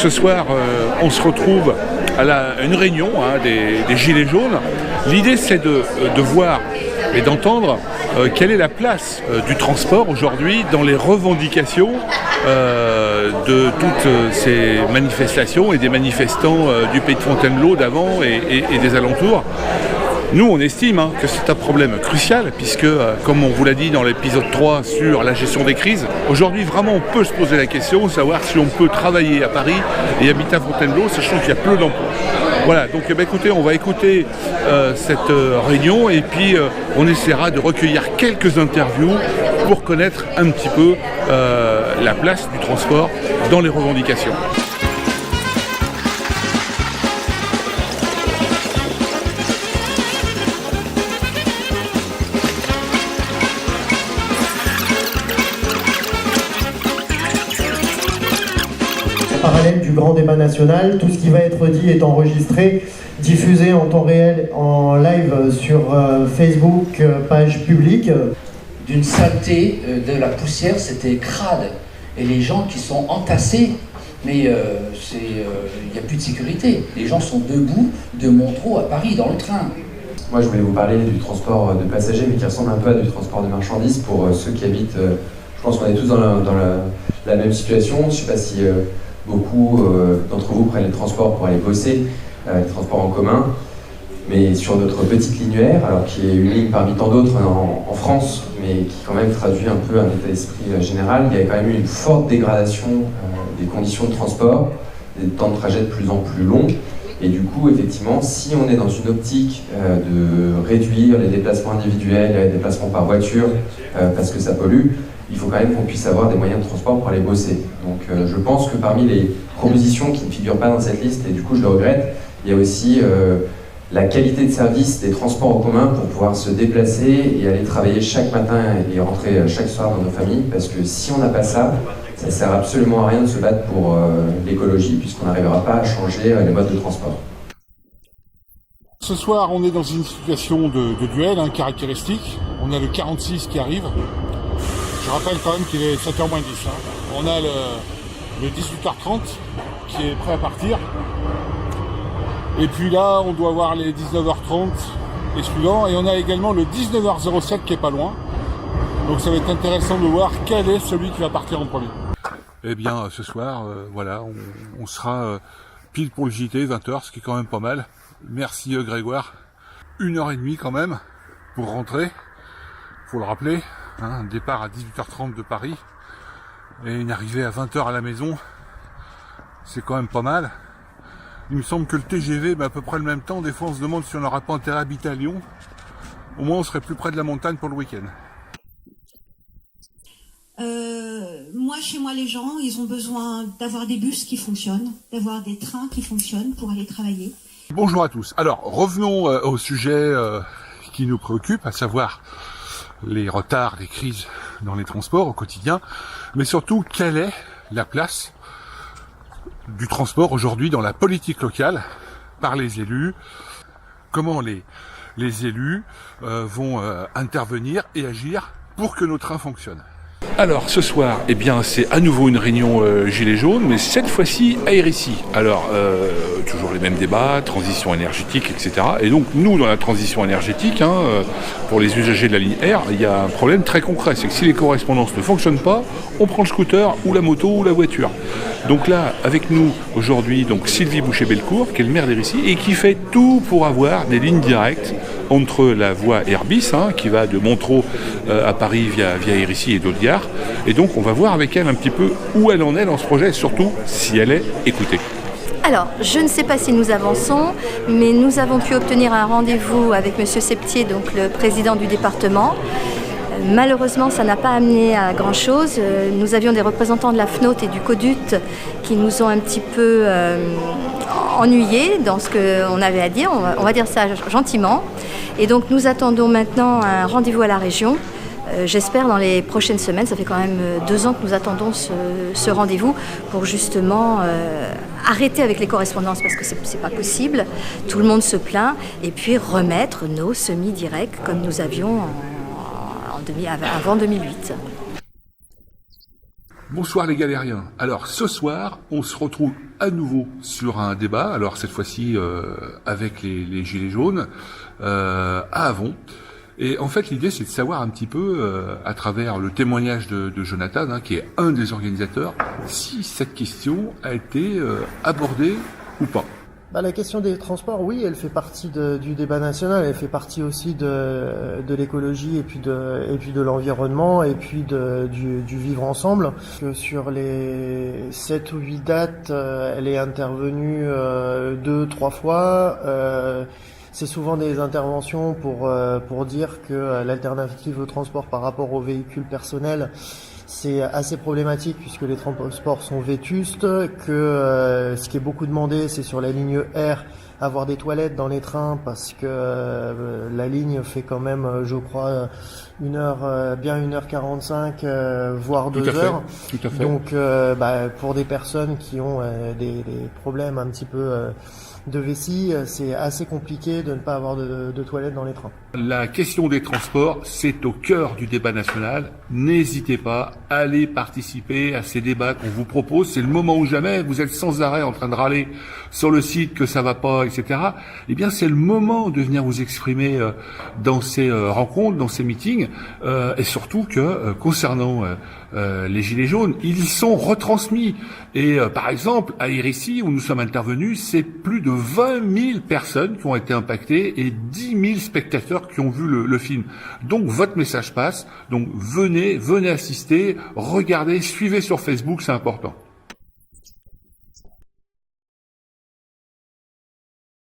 ce soir, on se retrouve à une réunion des Gilets jaunes. L'idée, c'est de voir et d'entendre quelle est la place du transport aujourd'hui dans les revendications de toutes ces manifestations et des manifestants du Pays de Fontainebleau d'avant et des alentours. Nous, on estime que c'est un problème crucial puisque, comme on vous l'a dit dans l'épisode 3 sur la gestion des crises, aujourd'hui, vraiment, on peut se poser la question de savoir si on peut travailler à Paris et habiter à Fontainebleau, sachant qu'il y a peu d'emplois. Voilà, donc écoutez, on va écouter cette réunion et puis on essaiera de recueillir quelques interviews pour connaître un petit peu la place du transport dans les revendications. Parallèle du grand débat national, tout ce qui va être dit est enregistré, diffusé en temps réel, en live sur Facebook, page publique. D'une saleté, de la poussière, c'était crade. Et les gens qui sont entassés, mais il n'y a plus de sécurité. Les gens sont debout de Montreux à Paris, dans le train. Moi, je voulais vous parler du transport de passagers, mais qui ressemble un peu à du transport de marchandises pour ceux qui habitent. Je pense qu'on est tous dans la même situation. Je ne sais pas si beaucoup d'entre vous prennent les transports pour aller bosser, les transports en commun. Mais sur notre petite linéaire, alors qui est une ligne parmi tant d'autres en France, mais qui quand même traduit un peu un état d'esprit général, il y a quand même eu une forte dégradation des conditions de transport, des temps de trajet de plus en plus longs. Et du coup, effectivement, si on est dans une optique de réduire les déplacements individuels, les déplacements par voiture, parce que ça pollue, il faut quand même qu'on puisse avoir des moyens de transport pour aller bosser. Donc je pense que parmi les propositions qui ne figurent pas dans cette liste, et du coup je le regrette, il y a aussi la qualité de service des transports en commun pour pouvoir se déplacer et aller travailler chaque matin et rentrer chaque soir dans nos familles, parce que si on n'a pas ça, ça ne sert absolument à rien de se battre pour l'écologie, puisqu'on n'arrivera pas à changer les modes de transport. Ce soir, on est dans une situation de duel caractéristique. On a le 46 qui arrive. Je rappelle quand même qu'il est 7h moins 10. On a le 18h30 qui est prêt à partir. Et puis là, on doit voir les 19h30 et suivants. Et on a également le 19h07 qui est pas loin. Donc ça va être intéressant de voir quel est celui qui va partir en premier. Eh bien, ce soir, voilà, on sera pile pour le JT, 20h, ce qui est quand même pas mal. Merci Grégoire. 1h30 quand même pour rentrer. Faut le rappeler, un départ à 18h30 de Paris et une arrivée à 20h à la maison. C'est quand même pas mal. Il me semble que le TGV met à peu près le même temps. Des fois, on se demande si on n'aura pas intérêt à habiter à Lyon. Au moins, on serait plus près de la montagne pour le week-end. Moi, chez moi, les gens, ils ont besoin d'avoir des bus qui fonctionnent, d'avoir des trains qui fonctionnent pour aller travailler. Bonjour à tous. Alors, revenons au sujet qui nous préoccupe, à savoir les retards, les crises dans les transports au quotidien, mais surtout, quelle est la place du transport aujourd'hui dans la politique locale par les élus, comment les élus vont intervenir et agir pour que nos trains fonctionnent. Alors ce soir, eh bien c'est à nouveau une réunion Gilets jaunes, mais cette fois-ci à Hérisy. Alors toujours les mêmes débats, transition énergétique, etc. Et donc nous dans la transition énergétique, pour les usagers de la ligne R, il y a un problème très concret, c'est que si les correspondances ne fonctionnent pas, on prend le scooter ou la moto ou la voiture. Donc là, avec nous aujourd'hui, donc Sylvie Boucher-Bellecourt, qui est le maire d'Hérisy et qui fait tout pour avoir des lignes directes entre la voie Airbus, qui va de Montreux à Paris via Hérisy et d'autres gares. Et donc on va voir avec elle un petit peu où elle en est dans ce projet et surtout si elle est écoutée. Alors, je ne sais pas si nous avançons, mais nous avons pu obtenir un rendez-vous avec M. Septier, donc le président du département. Malheureusement, ça n'a pas amené à grand-chose. Nous avions des représentants de la FNOT et du CODUT qui nous ont un petit peu ennuyés dans ce qu'on avait à dire, on va dire ça gentiment. Et donc nous attendons maintenant un rendez-vous à la région. J'espère dans les prochaines semaines, ça fait quand même 2 ans que nous attendons ce rendez-vous pour justement arrêter avec les correspondances parce que c'est pas possible. Tout le monde se plaint et puis remettre nos semi-directs comme nous avions avant 2008. Bonsoir les galériens. Alors ce soir, on se retrouve à nouveau sur un débat, alors cette fois-ci avec les Gilets jaunes, à Avon. Et en fait l'idée c'est de savoir un petit peu, à travers le témoignage de Jonathan, qui est un des organisateurs, si cette question a été abordée ou pas. La question des transports, oui, elle fait partie du débat national, elle fait partie aussi de l'écologie et puis de l'environnement et puis du vivre ensemble. Que sur les 7 ou 8 dates, elle est intervenue 2-3 fois. C'est souvent des interventions pour dire que l'alternative au transport par rapport aux véhicules personnels, c'est assez problématique puisque les transports sont vétustes, que ce qui est beaucoup demandé, c'est sur la ligne R, avoir des toilettes dans les trains parce que la ligne fait quand même, je crois, bien 1h45, voire 2 heures. Tout à fait. Donc, pour des personnes qui ont des problèmes un petit peu de vessie, c'est assez compliqué de ne pas avoir de toilettes dans les trains. La question des transports, c'est au cœur du débat national. N'hésitez pas, allez participer à ces débats qu'on vous propose. C'est le moment ou jamais. Vous êtes sans arrêt en train de râler sur le site que ça va pas, etc. Eh bien, c'est le moment de venir vous exprimer dans ces rencontres, dans ces meetings, et surtout que concernant les Gilets jaunes, ils sont retransmis. Et par exemple, à Hérissi, où nous sommes intervenus, c'est plus de 20 000 personnes qui ont été impactées et 10 000 spectateurs qui ont vu le film. Donc votre message passe. Donc venez assister, regardez, suivez sur Facebook, c'est important.